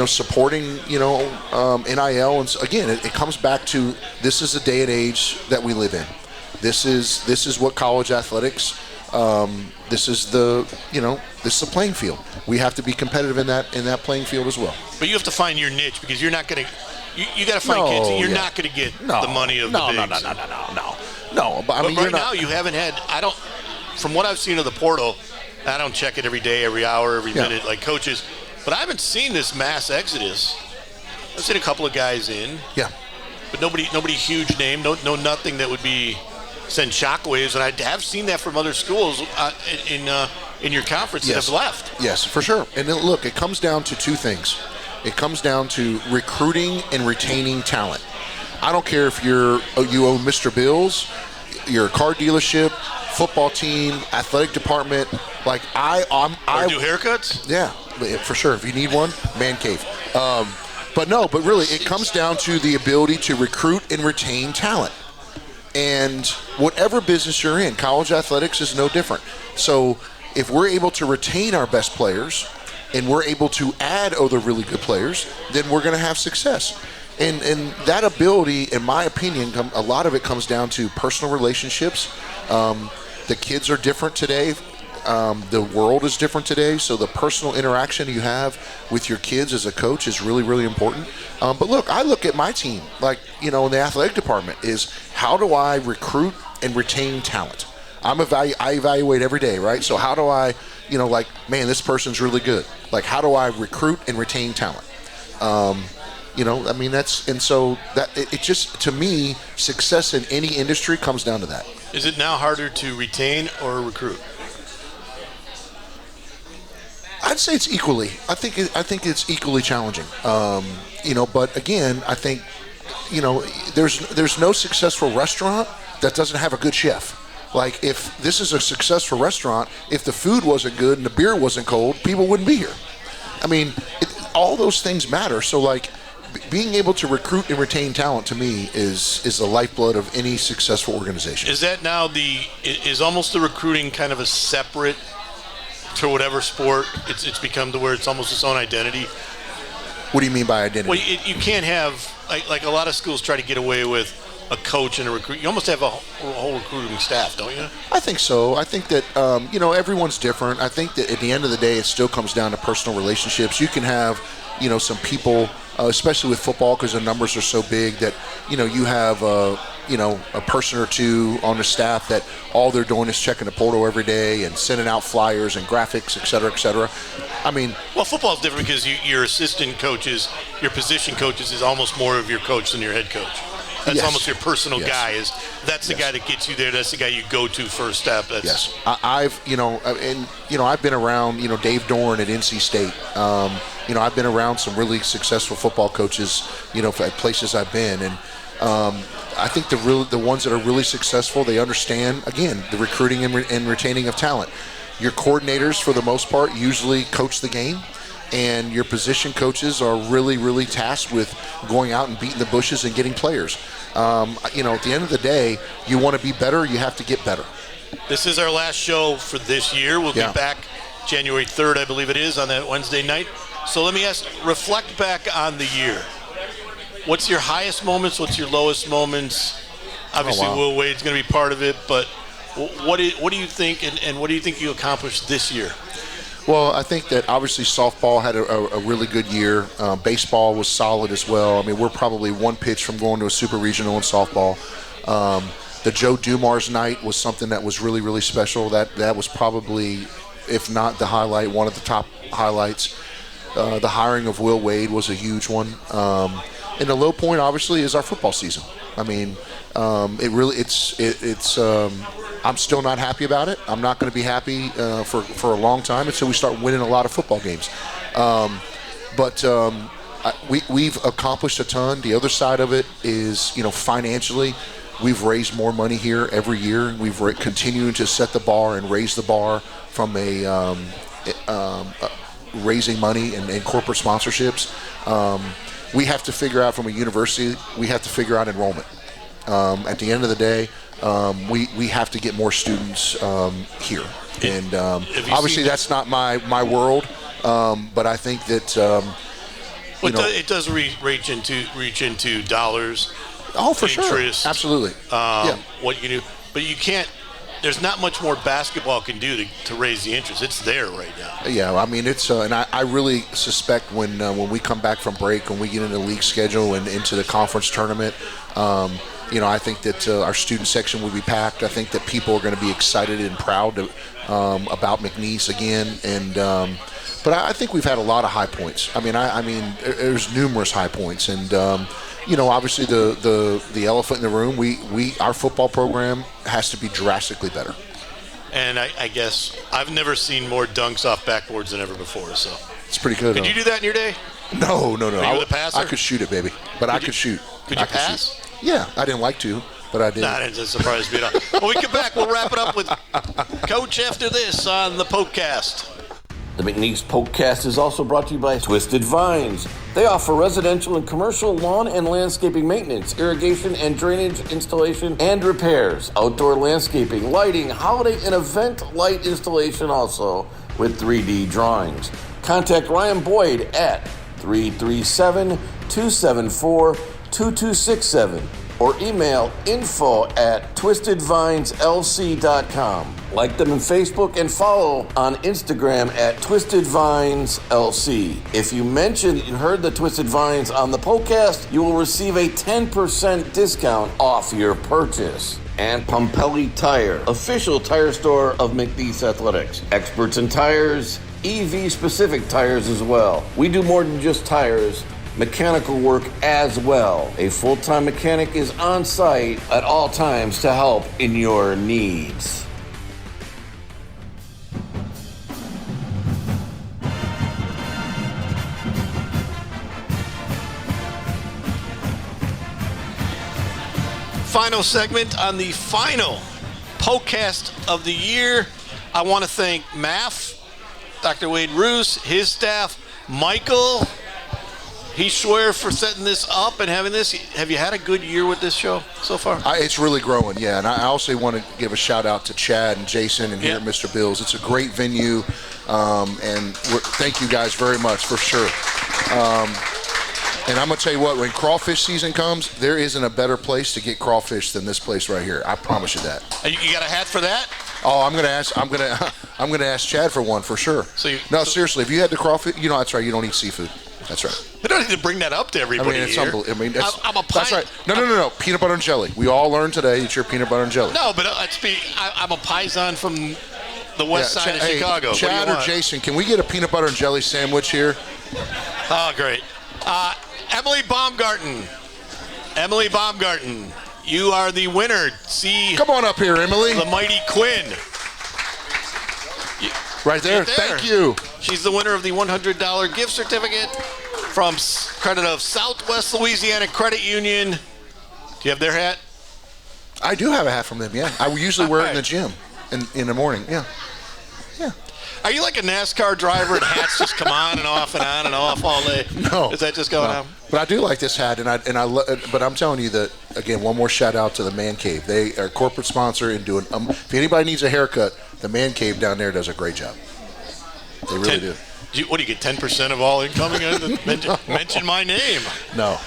supporting NIL, and again, it comes back to this is the day and age that we live in. This is what college athletics. This is the playing field. We have to be competitive in that playing field as well. But you have to find your niche because you're not going to. You got to find kids. You're not going to get the money of the bigs. No. But I mean, right now you haven't had. From what I've seen of the portal, I don't check it every day, every hour, every minute like coaches. But I haven't seen this mass exodus. I've seen a couple of guys in. Yeah. But nobody huge name. No nothing that would be send shockwaves, and I have seen that from other schools in your conference that have left. Yes, for sure. And then, look, it comes down to two things. It comes down to recruiting and retaining talent. I don't care if you own Mr. Bill's, your car dealership, football team, athletic department. Like I do haircuts. Yeah, for sure. If you need one, man cave. But really, it comes down to the ability to recruit and retain talent. And whatever business you're in, college athletics is no different. So if we're able to retain our best players and we're able to add other really good players, then we're going to have success. And that ability, in my opinion, a lot of it comes down to personal relationships. The kids are different today. The world is different today, so the personal interaction you have with your kids as a coach is really, really important. But look, I look at my team, like, in the athletic department, is how do I recruit and retain talent? I evaluate every day, right? So how do I, man, this person's really good. Like, how do I recruit and retain talent? It just, to me, success in any industry comes down to that. Is it now harder to retain or recruit? I'd say it's equally. I think it's equally challenging. But again, I think, there's no successful restaurant that doesn't have a good chef. Like, if this is a successful restaurant, if the food wasn't good and the beer wasn't cold, people wouldn't be here. I mean, all those things matter. So, like, being able to recruit and retain talent, to me, is the lifeblood of any successful organization. Is that now is almost the recruiting kind of a separate to whatever sport? It's become to where it's almost its own identity. What do you mean by identity? Well, you can't have, like a lot of schools try to get away with a coach and a recruit. You almost have a whole recruiting staff, don't you? I think so. I think that, everyone's different. I think that at the end of the day, it still comes down to personal relationships. You can have, some people, especially with football, because the numbers are so big, that, you have, a person or two on the staff that all they're doing is checking the portal every day and sending out flyers and graphics, et cetera, et cetera. I mean, well, football is different because your assistant coaches, your position coaches, is almost more of your coach than your head coach. That's almost your personal guy. That's the guy that gets you there. That's the guy you go to first step. I've been around, Dave Dorn at NC State. I've been around some really successful football coaches, at places I've been, and I think the ones that are really successful, they understand, again, the recruiting and retaining of talent. Your coordinators, for the most part, usually coach the game, and your position coaches are really, really tasked with going out and beating the bushes and getting players. At the end of the day, you want to be better, you have to get better. This is our last show for this year. We'll be back January 3rd, I believe it is, on that Wednesday night. So let me reflect back on the year. What's your highest moments? What's your lowest moments? Obviously, Will Wade's going to be part of it, but what do you think, and what do you think you accomplished this year? Well, I think that obviously softball had a really good year. Baseball was solid as well. I mean, we're probably one pitch from going to a super regional in softball. The Joe Dumars night was something that was really, really special. That was probably, if not the highlight, one of the top highlights. The hiring of Will Wade was a huge one. And the low point, obviously, is our football season. I mean, I'm still not happy about it. I'm not going to be happy for a long time until we start winning a lot of football games. We've accomplished a ton. The other side of it is, financially, we've raised more money here every year. We've continued to set the bar and raise the bar from raising money and corporate sponsorships. We have to figure out, from a university, we have to figure out enrollment. At the end of the day, we have to get more students here. And obviously that's not my world, but I think that it does reach into dollars. Oh, for interest, sure. Absolutely. What you can do. But you can't, there's not much more basketball can do to raise the interest. It's there right now. Yeah, I mean, it's and I really suspect when we come back from break, when we get into the league schedule and into the conference tournament, I think that our student section will be packed. I think that people are going to be excited and proud about McNeese again. But I think we've had a lot of high points. I mean, there's numerous high points, and obviously the elephant in the room, our football program has to be drastically better. And I guess I've never seen more dunks off backboards than ever before. So it's pretty good. Could you do that in your day? No. Were you the passer? I could shoot it, baby. But I could shoot. Could you pass? Yeah, I didn't like to, but I did. Nah, that doesn't surprise me at all. When we get back, we'll wrap it up with Coach after this on the PokeCast. The McNeese PokeCast is also brought to you by Twisted Vines. They offer residential and commercial lawn and landscaping maintenance, irrigation and drainage installation and repairs, outdoor landscaping, lighting, holiday and event light installation also with 3D drawings. Contact Ryan Boyd at 337-274-2267 or email info@twistedvineslc.com. Like them on Facebook and follow on Instagram at twistedvineslc. If you mention you heard the Twisted Vines on the PokeCast, you will receive a 10% discount off your purchase. And Pompelli Tire, official tire store of McNeese Athletics. Experts in tires, EV-specific tires as well. We do more than just tires. Mechanical work as well. A full-time mechanic is on site at all times to help in your needs. Final segment on the final PokeCast of the year. I want to thank MAF, Dr. Wade Roos, his staff, Michael, Heath Schroyer for setting this up and having this. Have you had a good year with this show so far? It's really growing, yeah. And I also want to give a shout out to Chad and Jason and here at Mr. Bill's. It's a great venue, and thank you guys very much for sure. And I'm going to tell you what, when crawfish season comes, there isn't a better place to get crawfish than this place right here. I promise you that. You got a hat for that? Oh, I'm going to ask Chad for one for sure. Seriously, if you had the crawfish, that's right, you don't eat seafood. That's right. We don't need to bring that up to everybody. It's here. I'm a pie. That's right. No. Peanut butter and jelly. We all learned today that you're peanut butter and jelly. No, but I'm a paisan from the west side of Chicago. Chad or Jason, can we get a peanut butter and jelly sandwich here? Oh, great. Emily Baumgarten, you are the winner. Come on up here, Emily. The mighty Quinn. Right there. Thank you. She's the winner of the $100 gift certificate from credit of Southwest Louisiana Credit Union. Do you have their hat? I do have a hat from them, yeah. I usually wear it in the gym in the morning, yeah. Are you like a NASCAR driver and hats just come on and off all day? No. Is that just going on? But I do like this hat, but I'm telling you that, again, one more shout out to the Man Cave. They are a corporate sponsor and doing, if anybody needs a haircut, the Man Cave down there does a great job. They really do. What do you get, 10% of all incoming? Mention my name. No.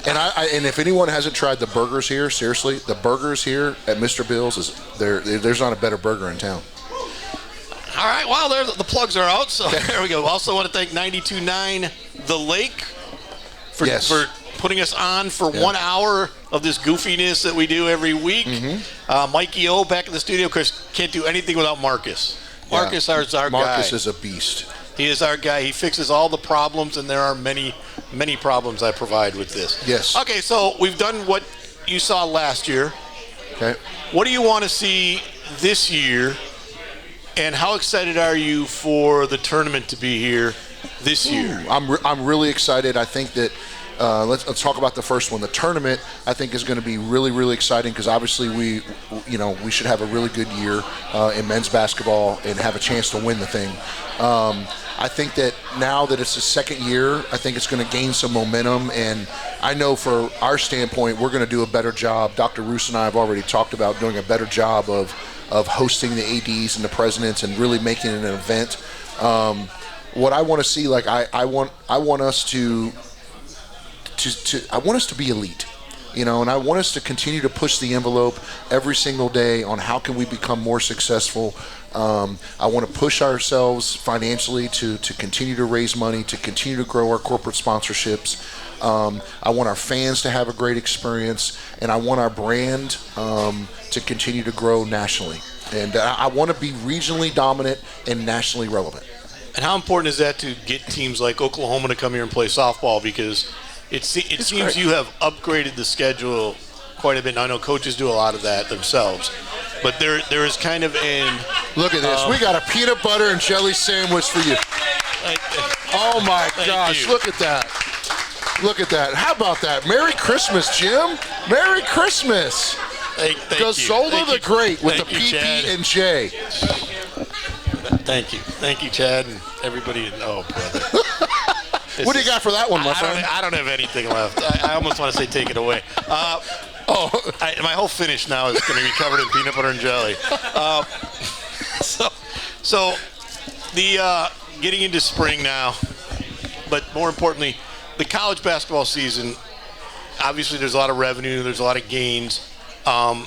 And if anyone hasn't tried the burgers here, seriously, the burgers here at Mr. Bill's, there's not a better burger in town. All right, well, the plugs are out, so there we go. Also want to thank 92.9 The Lake for putting us on for 1 hour of this goofiness that we do every week. Mm-hmm. Mikey O back in the studio, because can't do anything without Marcus. Marcus is our guy. Marcus is a beast. He is our guy. He fixes all the problems, and there are many, many problems I provide with this. Yes. Okay, so we've done what you saw last year. Okay. What do you want to see this year? And how excited are you for the tournament to be here this year? I'm really excited. I think that let's talk about the first one. The tournament, I think, is going to be really, really exciting because obviously we should have a really good year in men's basketball and have a chance to win the thing. I think that now that it's the second year, I think it's going to gain some momentum. And I know for our standpoint, we're going to do a better job. Dr. Roos and I have already talked about doing a better job of hosting the ADs and the presidents and really making it an event. What I want to see, like I want us to be elite, and I want us to continue to push the envelope every single day on how can we become more successful. I want to push ourselves financially to continue to raise money, to continue to grow our corporate sponsorships. I want our fans to have a great experience, and I want our brand to continue to grow nationally. And I want to be regionally dominant and nationally relevant. And how important is that to get teams like Oklahoma to come here and play softball? Because It seems great. You have upgraded the schedule quite a bit. Now, I know coaches do a lot of that themselves, but there is kind of an... Look at this. We got a peanut butter and jelly sandwich for you. Oh, my gosh. Look at that. Look at that. How about that? Merry Christmas, Jim. Merry Christmas. Thank Gazola the Great with the PP&J. Thank you. Thank you, Chad, and everybody. Oh, brother. What do you got for that one, my friend? I don't have anything left. I almost want to say take it away. My whole finish now is going to be covered in peanut butter and jelly. So the getting into spring now, but more importantly, the college basketball season. Obviously, there's a lot of revenue. There's a lot of gains. I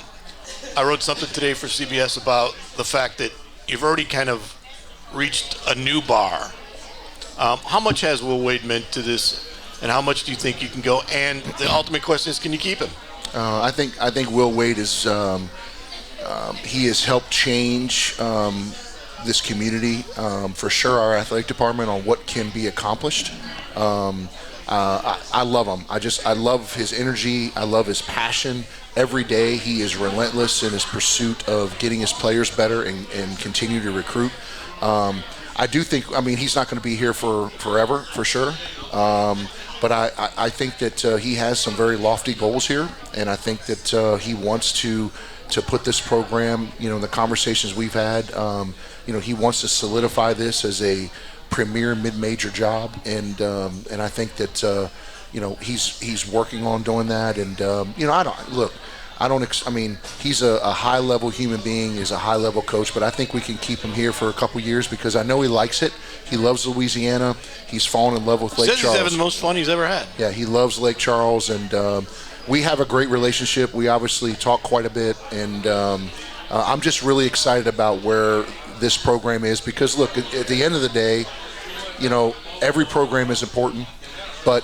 wrote something today for CBS about the fact that you've already kind of reached a new bar. How much has Will Wade meant to this, and how much do you think you can go? And the ultimate question is, can you keep him? I think Will Wade is he has helped change this community for sure. Our athletic department on what can be accomplished. I love him. I love his energy. I love his passion. Every day he is relentless in his pursuit of getting his players better and continue to recruit. I do think, he's not going to be here for forever, for sure. But I think that he has some very lofty goals here, and I think that he wants to put this program, in the conversations we've had, he wants to solidify this as a premier mid-major job, and I think that he's working on doing that, and he's a high-level human being, he's a high-level coach, but I think we can keep him here for a couple years because I know he likes it. He loves Louisiana. He's fallen in love with Lake Charles. He's having the most fun he's ever had. Yeah, he loves Lake Charles, and we have a great relationship. We obviously talk quite a bit, and I'm just really excited about where this program is because, look, at the end of the day, every program is important, but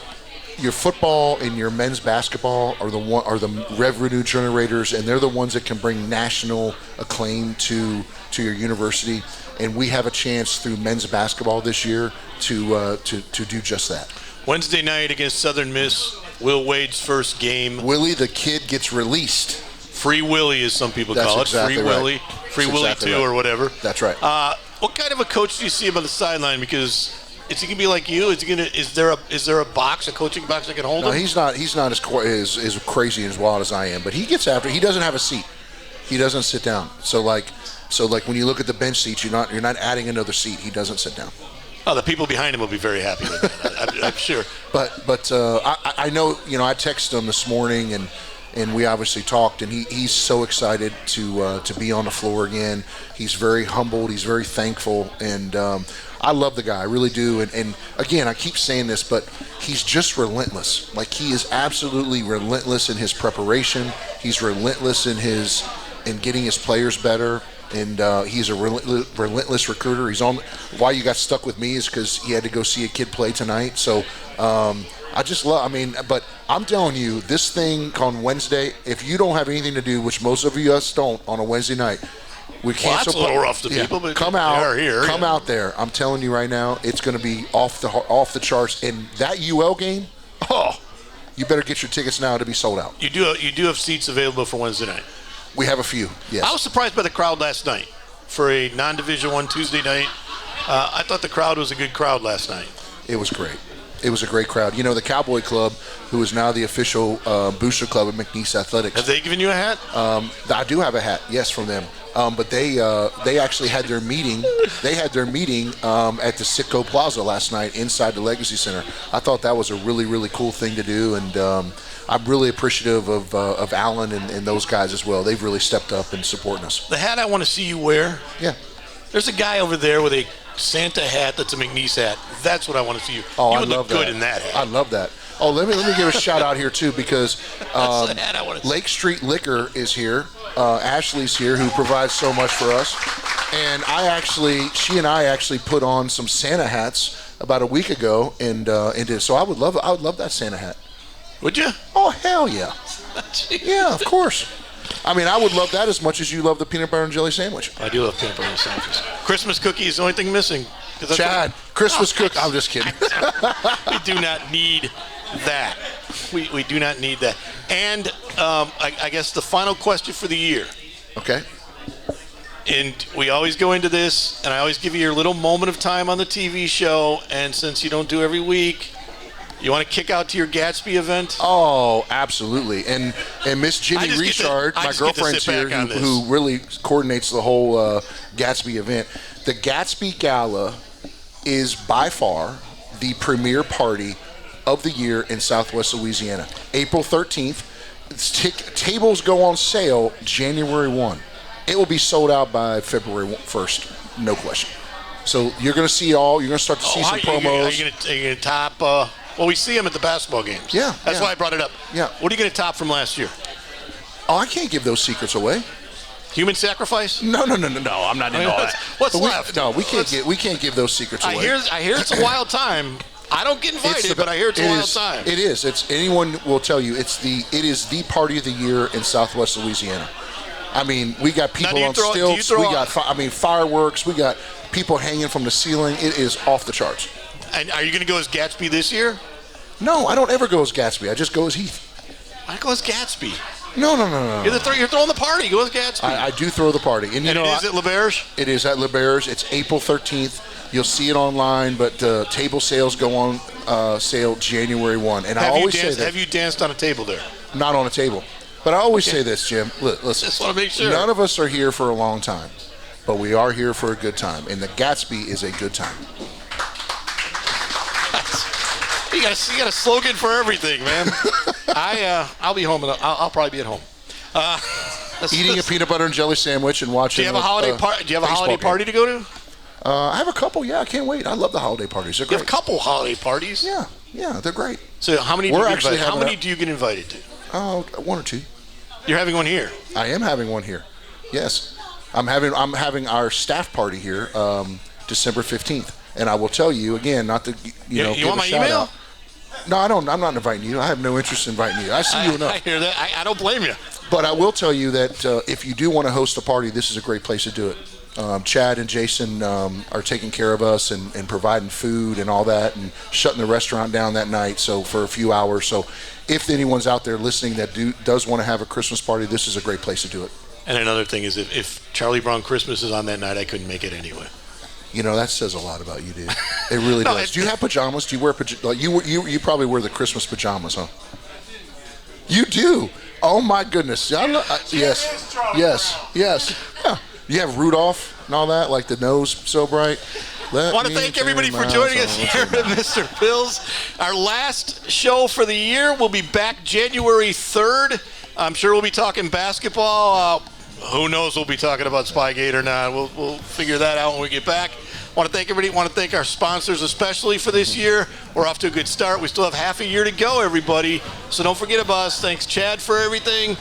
your football and your men's basketball are the revenue generators, and they're the ones that can bring national acclaim to your university. And we have a chance through men's basketball this year to do just that. Wednesday night against Southern Miss, Will Wade's first game. Willie the Kid gets released. Free Willie, as some people call it. Exactly Free right. Willie. Free Willie exactly 2 right. or whatever. That's right. What kind of a coach do you see him on the sideline? Because is he gonna be like you? Is there a box, a coaching box that can hold him? No, he's not as crazy and as wild as I am. But he gets after. He doesn't have a seat. He doesn't sit down. So like when you look at the bench seats, you're not adding another seat. He doesn't sit down. Oh, the people behind him will be very happy with that. I'm sure. But I know, I texted him this morning and we obviously talked, and he's so excited to be on the floor again. He's very humbled. He's very thankful, and I love the guy. I really do. And again, I keep saying this, but he's just relentless. Like, he is absolutely relentless in his preparation. He's relentless in getting his players better. And he's a relentless recruiter. He's on. Why you got stuck with me is because he had to go see a kid play tonight. So I just love. But I'm telling you, this thing on Wednesday, if you don't have anything to do, which most of us don't, on a Wednesday night, we can't. Well, that's a little rough to people, but come out, they are here. Come out there. I'm telling you right now, it's going to be off the charts. And that UL game, you better get your tickets now to be sold out. You do have seats available for Wednesday night. We have a few, yes. I was surprised by the crowd last night for a non-Division I Tuesday night. I thought the crowd was a good crowd last night. It was great. It was a great crowd. The Cowboy Club, who is now the official booster club of McNeese Athletics. Have they given you a hat? I do have a hat, yes, from them. But they actually had their meeting. They had their meeting at the Citgo Plaza last night inside the Legacy Center. I thought that was a really, really cool thing to do, and I'm really appreciative of Alan and those guys as well. They've really stepped up and supporting us. The hat I want to see you wear. Yeah. There's a guy over there with a Santa hat that's a McNeese hat. That's what I want to see you. Oh, you I would love look good that. in that hat. I love that. Oh, let me give a shout out here too, because that's the hat I want to see. Lake Street Liquor is here. Ashley's here, who provides so much for us. And she and I actually put on some Santa hats about a week ago, and so I would love that Santa hat. Would you? Oh, hell yeah. Yeah, of course. I would love that as much as you love the peanut butter and jelly sandwich. I do love peanut butter and sandwiches. Christmas cookie is the only thing missing. Chad, Christmas cookie. I'm just kidding. We do not need that. We do not need that. And I guess the final question for the year. Okay. And we always go into this, and I always give you your little moment of time on the TV show. And since you don't do every week, you want to kick out to your Gatsby event? Oh, absolutely. And Miss Jimmy Richard, my girlfriend's here, who really coordinates the whole Gatsby event. The Gatsby Gala is by far the premier party of the year in Southwest Louisiana. April 13th. Tables go on sale January 1. It will be sold out by February 1st, no question. So you're going to see you're going to start to see some promos. Are you going to top, well, we see them at the basketball games. Yeah. That's why I brought it up. Yeah. What are you going to top from last year? Oh, I can't give those secrets away. Human sacrifice? No, I'm not into all that. What's left? We can't give those secrets away. I hear it's a wild time. I don't get invited, but I hear it's a wild time. It is. Anyone will tell you it is the party of the year in Southwest Louisiana. I mean, we got people on stilts. We got fireworks. We got people hanging from the ceiling. It is off the charts. And are you going to go as Gatsby this year? No, I don't ever go as Gatsby. I just go as Heath. I go as Gatsby. No. You're throwing the party. Go as Gatsby. I do throw the party. And it is at LeBear's? It is at LeBear's. It's April 13th. You'll see it online, but table sales go on sale January 1. And I always say that. Have you danced on a table there? Not on a table. But I always say this, Jim. Look, listen. Just want to make sure. None of us are here for a long time, but we are here for a good time. And the Gatsby is a good time. You got a slogan for everything, man. I'll be home. I'll probably be at home. Eating a peanut butter and jelly sandwich and watching. Do you have a holiday party? Do you have a holiday party to go to? I have a couple. Yeah, I can't wait. I love the holiday parties. They're great. You have a couple holiday parties? Yeah, they're great. So how many do you get invited to? Oh, one or two. You're having one here? I am having one here. Yes, I'm having our staff party here, December 15th, and I will tell you again, not to you give want a my shout email? Out. No, I don't. I'm not inviting you. I have no interest in inviting you. I see you enough. I hear that. I don't blame you. But I will tell you that if you do want to host a party, this is a great place to do it. Chad and Jason are taking care of us and providing food and all that and shutting the restaurant down that night for a few hours. So if anyone's out there listening that does want to have a Christmas party, this is a great place to do it. And another thing is if Charlie Brown Christmas is on that night, I couldn't make it anyway. You know, that says a lot about you, dude. It really does. Do you have pajamas? Do you wear pajamas? You probably wear the Christmas pajamas, huh? You do? Oh, my goodness. Yes. Yeah. You have Rudolph and all that, like the nose so bright. I want to thank everybody for joining us here at Mr. Bill's. Our last show for the year will be back January 3rd. I'm sure we'll be talking basketball. Who knows? We'll be talking about Spygate or not. We'll figure that out when we get back. I want to thank everybody. I want to thank our sponsors, especially for this year. We're off to a good start. We still have half a year to go, everybody. So don't forget about us. Thanks, Chad, for everything.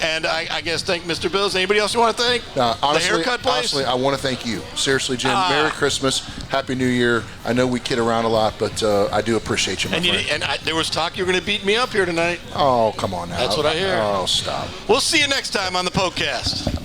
And I guess thank Mr. Bills. Anybody else you want to thank? Honestly, the haircut place? Honestly, I want to thank you. Seriously, Jim. Merry Christmas. Happy New Year. I know we kid around a lot, but I do appreciate you, my friend. There was talk you were going to beat me up here tonight. Oh, come on now. That's what I hear. Oh, stop. We'll see you next time on the PokeCast.